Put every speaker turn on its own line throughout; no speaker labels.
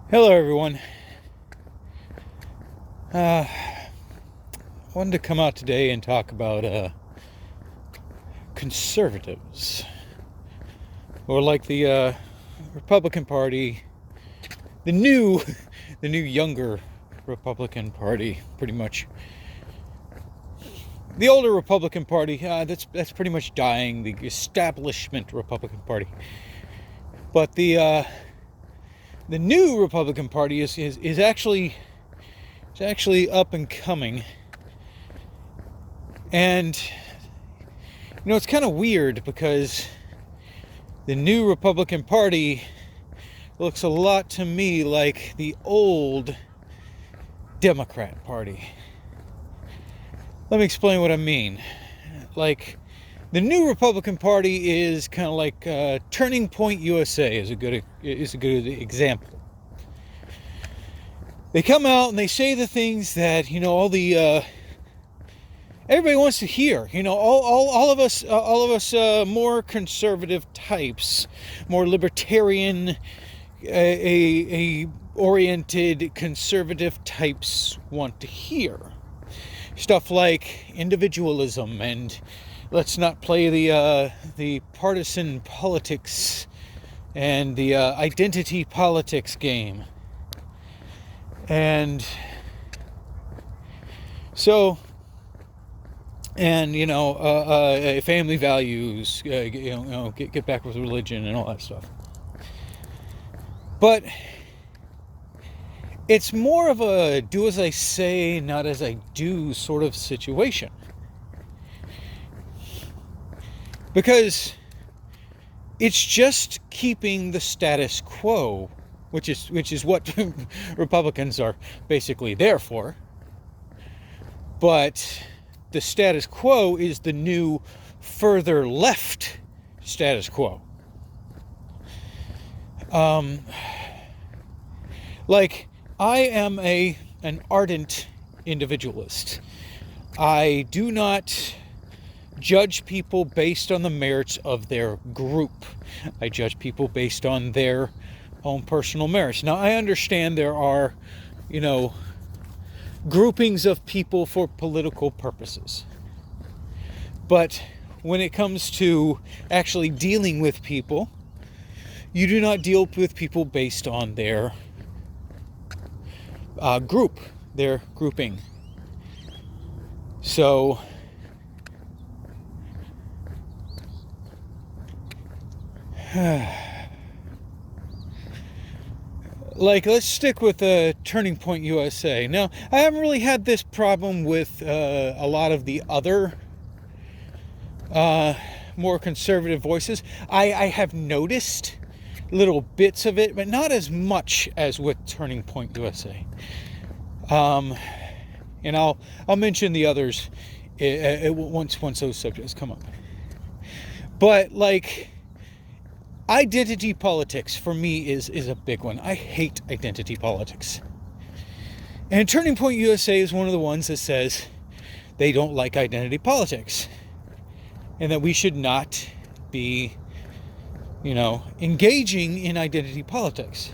Hello, everyone. Wanted to come out today and talk about conservatives, or like the Republican Party, the new, the new younger Republican Party, pretty much. The older Republican Party, that's pretty much dying. The establishment Republican Party, but the new Republican Party is actually up and coming. And it's kind of weird because the new Republican Party looks a lot to me like the old Democrat Party. Let me explain what I mean. Like, the new Republican Party is kind of like Turning Point USA is a good example. They come out and they say the things that all the everybody wants to hear. All of us more conservative types, more libertarian, oriented conservative types want to hear stuff like individualism and let's not play the partisan politics and the identity politics game. And so, and family values, get back with religion and all that stuff. But it's more of a do as I say, not as I do sort of situation. Because it's just keeping the status quo, which is what Republicans are basically there for. But the status quo is the new further left status quo. Like, I am an ardent individualist. I do not judge people based on the merits of their group. I judge people based on their own personal merits. Now, I understand there are, groupings of people for political purposes. But when it comes to actually dealing with people, you do not deal with people based on their group, their grouping. So, let's stick with Turning Point USA. Now, I haven't really had this problem with a lot of the other more conservative voices. I have noticed little bits of it, but not as much as with Turning Point USA. And I'll mention the others once those subjects come up. But like, identity politics for me is a big one. I hate identity politics. And Turning Point USA is one of the ones that says they don't like identity politics. And that we should not be, engaging in identity politics.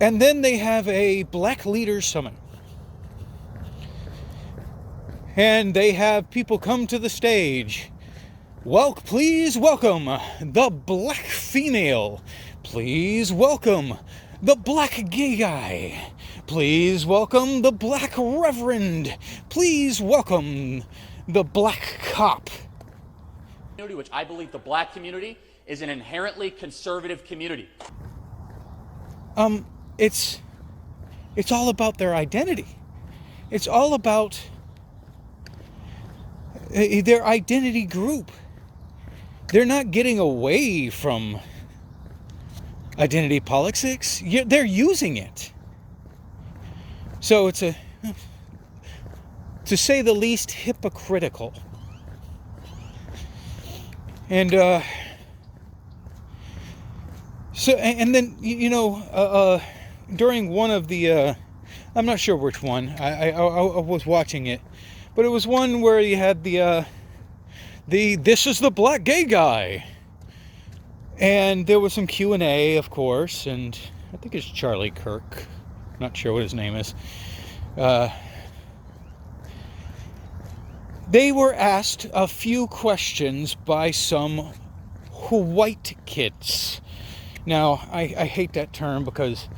And then they have a Black Leaders Summit. And they have people come to the stage. Please welcome the black female. Please welcome the black gay guy. Please welcome the black reverend. Please welcome the black cop.
Which I believe the black community is an inherently conservative community.
It's all about their identity. It's all about their identity group. They're not getting away from identity politics. They're using it. So it's to say the least, hypocritical. And then during one of the I'm not sure which one. I was watching it, but it was one where you had the this is the black gay guy, and there was some Q&A, of course, and I think it's Charlie Kirk, not sure what his name is, they were asked a few questions by some white kids. Now, I hate that term because,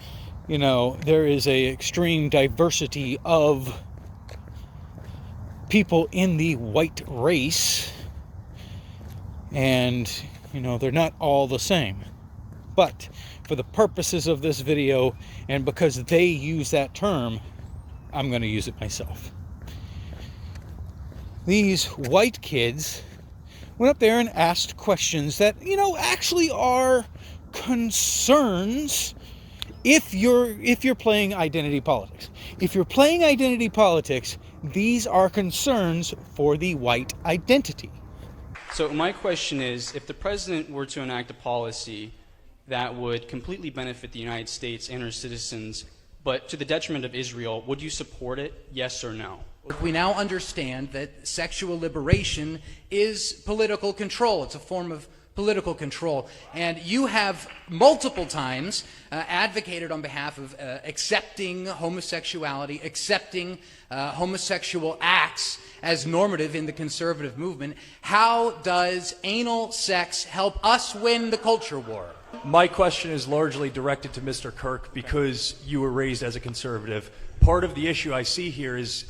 you know, there is a extreme diversity of people in the white race, and, you know, they're not all the same. But for the purposes of this video, and because they use that term, I'm going to use it myself. These white kids went up there and asked questions that, you know, actually are concerns if you're playing identity politics. If you're playing identity politics, these are concerns for the white identity.
So my question is, if the president were to enact a policy that would completely benefit the United States and her citizens, but to the detriment of Israel, would you support it, yes or no?
We now understand that sexual liberation is political control. It's a form of political control. And you have multiple times advocated on behalf of accepting homosexuality, accepting homosexual acts as normative in the conservative movement. How does anal sex help us win the culture war?
My question is largely directed to Mr. Kirk because you were raised as a conservative. Part of the issue I see here is,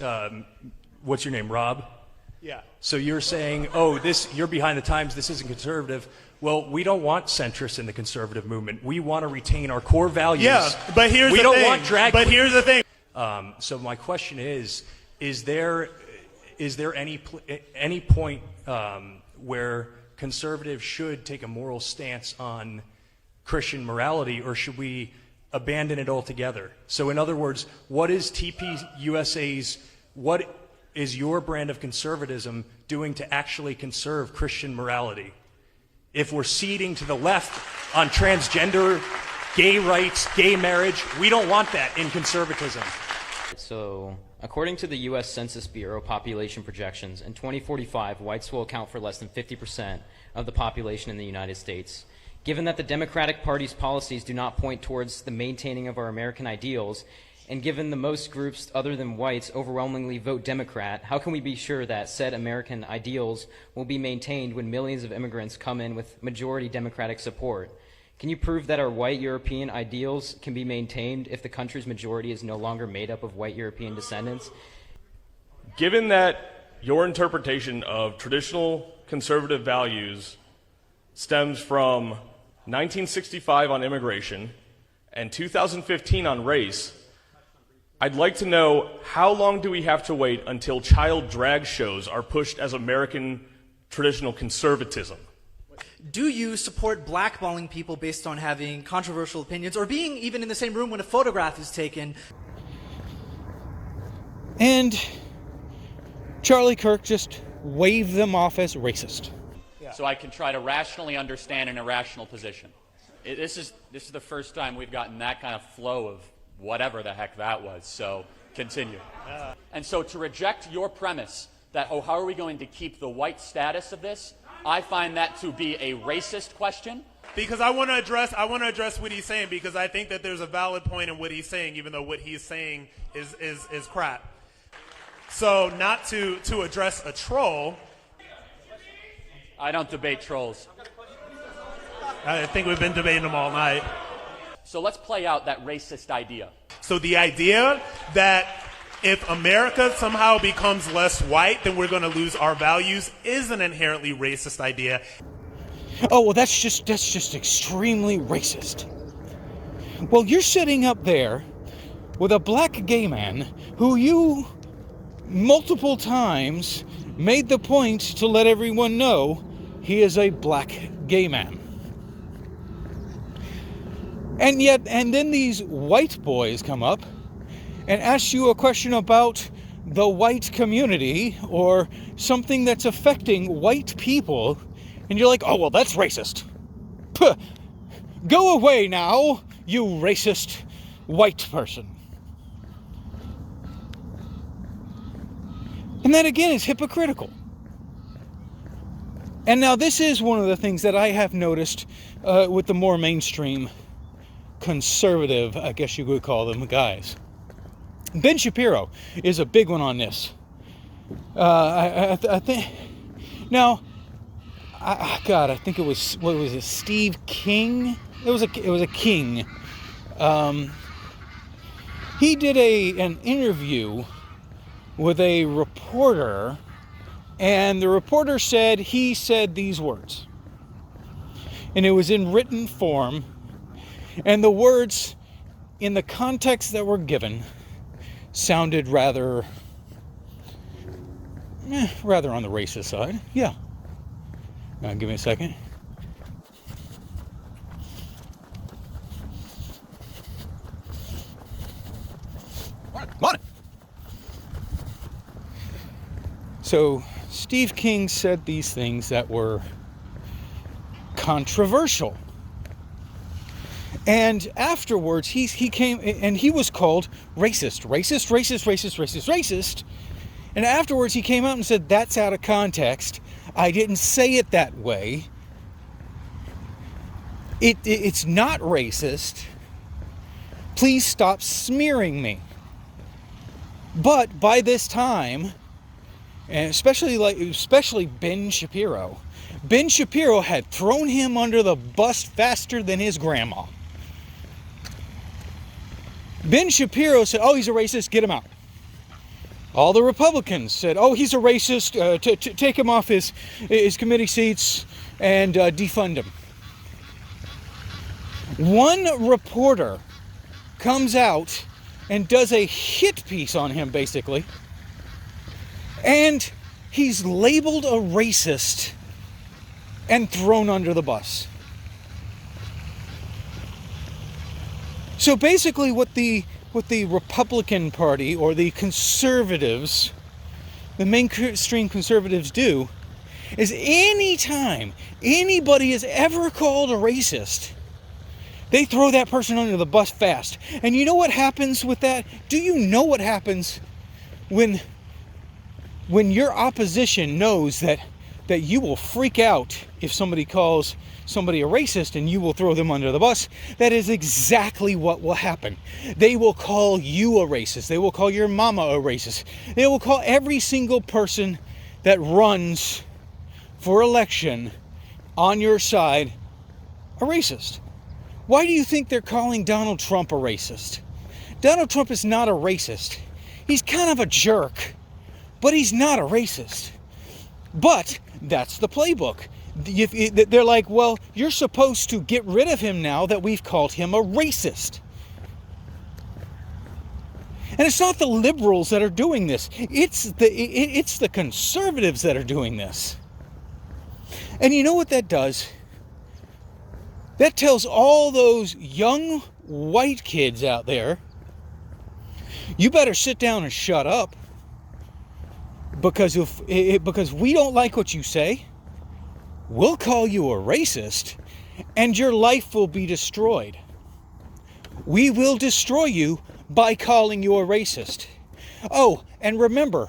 what's your name, Rob?
Yeah.
So you're saying, oh, you're behind the times, this isn't conservative. Well, we don't want centrists in the conservative movement. We want to retain our core values.
Yeah, but here's the thing.
We don't want drag
But here's the thing.
So my question is there any point where conservatives should take a moral stance on Christian morality, or should we abandon it altogether? So in other words, what is what is your brand of conservatism doing to actually conserve Christian morality? If we're ceding to the left on transgender, gay rights, gay marriage, we don't want that in conservatism.
So, according to the U.S. Census Bureau population projections, in 2045, whites will account for less than 50% of the population in the United States. Given that the Democratic Party's policies do not point towards the maintaining of our American ideals, and given the most groups other than whites overwhelmingly vote Democrat, how can we be sure that said American ideals will be maintained when millions of immigrants come in with majority Democratic support? Can you prove that our white European ideals can be maintained if the country's majority is no longer made up of white European descendants?
Given that your interpretation of traditional conservative values stems from 1965 on immigration and 2015 on race, I'd like to know, how long do we have to wait until child drag shows are pushed as American traditional conservatism?
Do you support blackballing people based on having controversial opinions, or being even in the same room when a photograph is taken?
And Charlie Kirk just waved them off as racist.
So I can try to rationally understand an irrational position. This is the first time we've gotten that kind of flow of whatever the heck that was. So continue. And so to reject your premise that, oh, how are we going to keep the white status of this? I find that to be a racist question.
Because I want to address what he's saying, because I think that there's a valid point in what he's saying, even though what he's saying is crap. So not to address a troll.
I don't debate trolls.
I think we've been debating them all night.
So let's play out that racist idea.
So the idea that if America somehow becomes less white, then we're going to lose our values is an inherently racist idea.
Oh, well, that's just extremely racist. Well, you're sitting up there with a black gay man who you multiple times made the point to let everyone know he is a black gay man. And then these white boys come up and ask you a question about the white community or something that's affecting white people, and you're like, oh, well, that's racist. Puh. Go away now, you racist white person. And that, again, is hypocritical. And now this is one of the things that I have noticed with the more mainstream conservative, I guess you would call them, guys. Ben Shapiro is a big one on this. I think now. God, I think it was, what was it, Steve King? It was a King. He did an interview with a reporter, and the reporter said he said these words, and it was in written form, and the words, in the context that were given, sounded rather on the racist side. Yeah. Give me a second. Morning. So Steve King said these things that were controversial. And afterwards, he came and he was called racist. And afterwards, he came out and said, that's out of context. I didn't say it that way. It's not racist. Please stop smearing me. But by this time, and especially Ben Shapiro had thrown him under the bus faster than his grandma. Ben Shapiro said, oh, he's a racist, get him out. All the Republicans said, oh, he's a racist, take him off his committee seats and defund him. One reporter comes out and does a hit piece on him, basically, and he's labeled a racist and thrown under the bus. So basically what the Republican Party or the conservatives, the mainstream conservatives do, is anytime anybody is ever called a racist, they throw that person under the bus fast. And you know what happens with that? Do you know what happens when your opposition knows that you will freak out if somebody calls somebody a racist and you will throw them under the bus? That is exactly what will happen. They will call you a racist. They will call your mama a racist. They will call every single person that runs for election on your side a racist. Why do you think they're calling Donald Trump a racist? Donald Trump is not a racist. He's kind of a jerk, but he's not a racist. But that's the playbook. They're like, well, you're supposed to get rid of him now that we've called him a racist. And it's not the liberals that are doing this. It's the conservatives that are doing this. And you know what that does? That tells all those young white kids out there, you better sit down and shut up. Because because we don't like what you say, we'll call you a racist, and your life will be destroyed. We will destroy you by calling you a racist. Oh, and remember,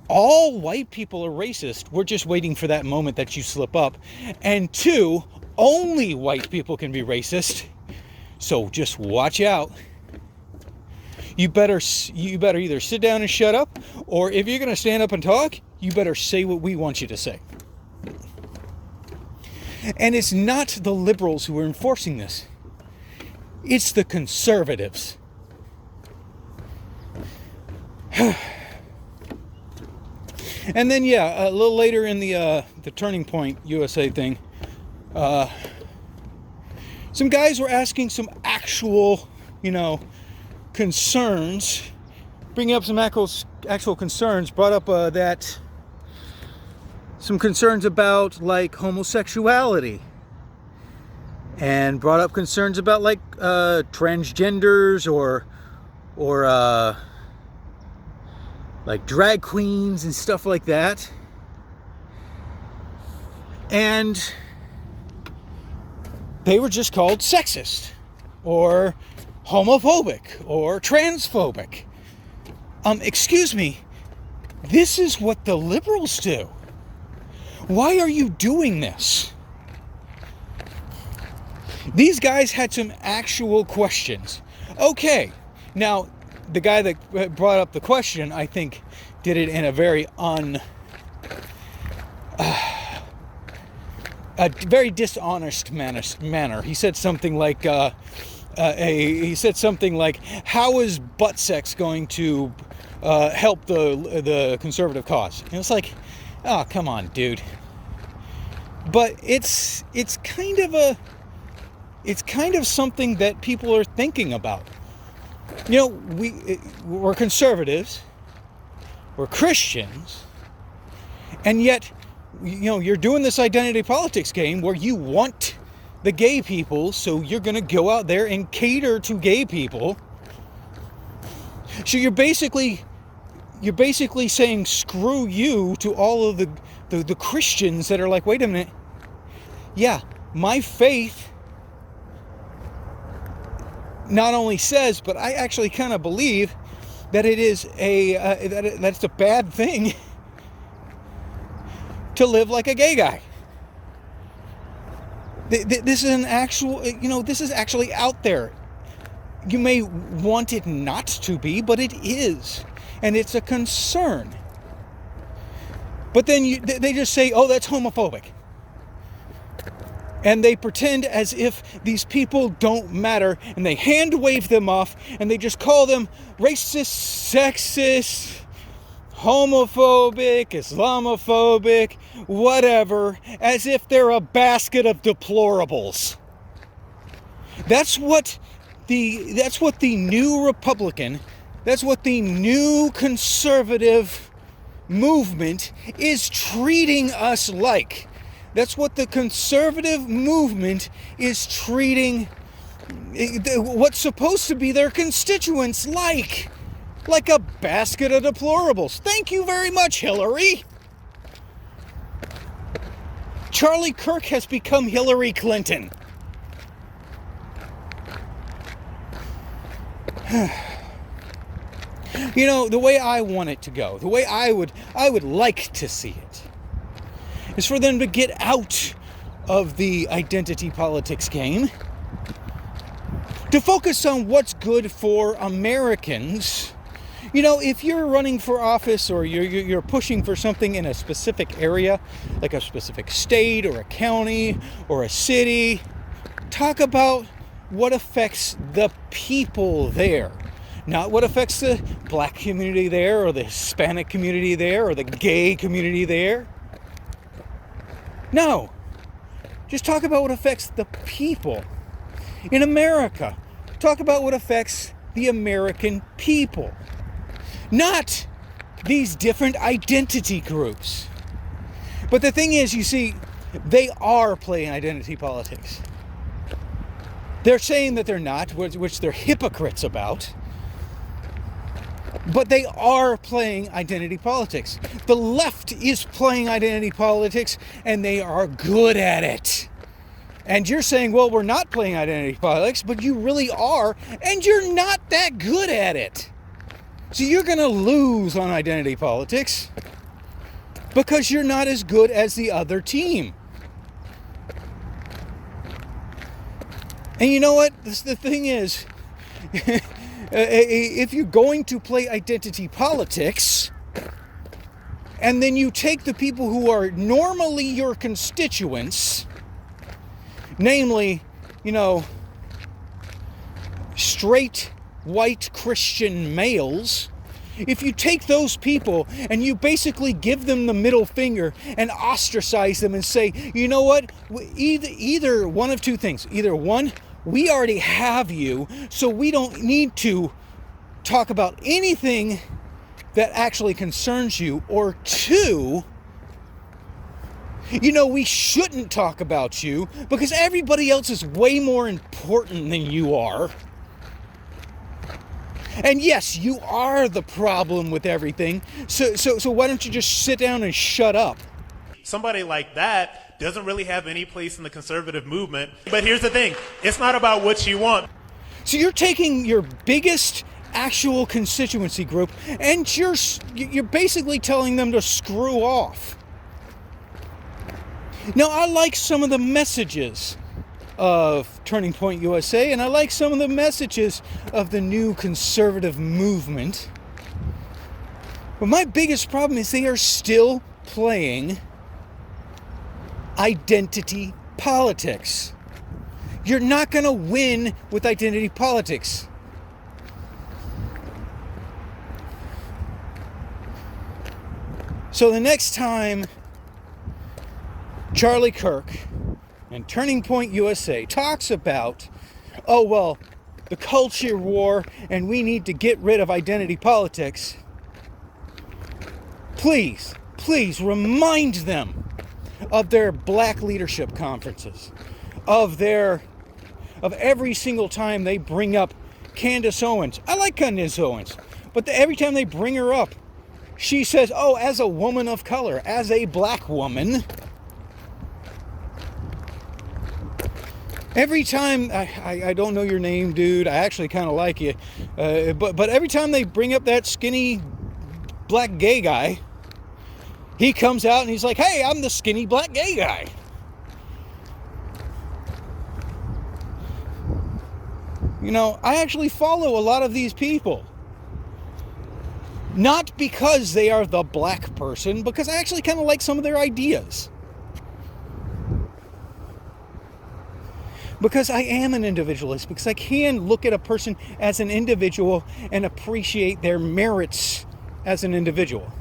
all white people are racist. We're just waiting for that moment that you slip up. And two, only white people can be racist. So just watch out. You better either sit down and shut up, or if you're going to stand up and talk, you better say what we want you to say. And it's not the liberals who are enforcing this. It's the conservatives. And then, yeah, a little later in the Turning Point USA thing, some guys were asking some actual, concerns, bringing up some actual concerns, brought up that some concerns about like homosexuality, and brought up concerns about like transgenders or like drag queens and stuff like that. And they were just called sexist or homophobic or transphobic. Excuse me, this is what the liberals do. Why are you doing this? These guys had some actual questions. Okay, now the guy that brought up the question, I think, did it in a very a very dishonest manner. He said something like, "How is butt sex going to help the conservative cause?" And it's like, oh, come on, dude. But it's kind of something that people are thinking about. You know, we're conservatives, we're Christians, and yet, you know, you're doing this identity politics game where you want the gay people, so you're going to go out there and cater to gay people. So you're basically saying screw you to all of the Christians that are like, wait a minute, yeah, my faith not only says, but I actually kind of believe that it is that's a bad thing to live like a gay guy. This is an actual, you know, this is actually out there. You may want it not to be, but it is, and it's a concern. But then they just say, oh, that's homophobic. And they pretend as if these people don't matter, and they hand wave them off, and they just call them racist, sexist, homophobic, Islamophobic, whatever, as if they're a basket of deplorables. That's what the new Republican, that's what the new conservative movement is treating us like. That's what the conservative movement is treating what's supposed to be their constituents like a basket of deplorables. Thank you very much, Hillary. Charlie Kirk has become Hillary Clinton. You know, the way I want it to go, the way I would like to see it, is for them to get out of the identity politics game, to focus on what's good for Americans. You know, if you're running for office or you're pushing for something in a specific area, like a specific state or a county or a city, talk about what affects the people there. Not what affects the black community there or the Hispanic community there or the gay community there. No. Just talk about what affects the people in America. Talk about what affects the American people. Not these different identity groups. But the thing is, you see, they are playing identity politics. They're saying that they're not, which they're hypocrites about. But they are playing identity politics. The left is playing identity politics, and they are good at it. And you're saying, well, we're not playing identity politics, but you really are, and you're not that good at it. So you're going to lose on identity politics because you're not as good as the other team. And you know what? The thing is, if you're going to play identity politics, and then you take the people who are normally your constituents, namely, you know, straight white Christian males, if you take those people and you basically give them the middle finger and ostracize them and say, you know what, either one of two things. Either one, we already have you, so we don't need to talk about anything that actually concerns you. Or two, you know, we shouldn't talk about you because everybody else is way more important than you are. And yes, you are the problem with everything. So why don't you just sit down and shut up?
Somebody like that doesn't really have any place in the conservative movement. But here's the thing. It's not about what you want.
So you're taking your biggest actual constituency group and you're basically telling them to screw off. Now, I like some of the messages of Turning Point USA, and I like some of the messages of the new conservative movement. But my biggest problem is they are still playing identity politics. You're not going to win with identity politics. So the next time Charlie Kirk and Turning Point USA talks about, oh, well, the culture war and we need to get rid of identity politics, please remind them of their black leadership conferences, of every single time they bring up Candace Owens. I like Candace Owens, but every time they bring her up, she says, oh, as a woman of color, as a black woman. Every time, I don't know your name, dude. I actually kind of like you. But every time they bring up that skinny black gay guy, he comes out and he's like, hey, I'm the skinny black gay guy. You know, I actually follow a lot of these people. Not because they are the black person, because I actually kind of like some of their ideas. Because I am an individualist, because I can look at a person as an individual and appreciate their merits as an individual.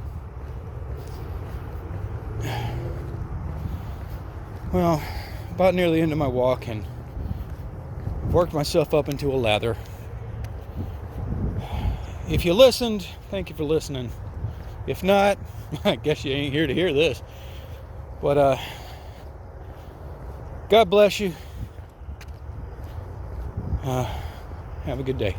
Well, about near the end of my walk, and worked myself up into a lather. If you listened, thank you for listening. If not, I guess you ain't here to hear this. But God bless you. Have a good day.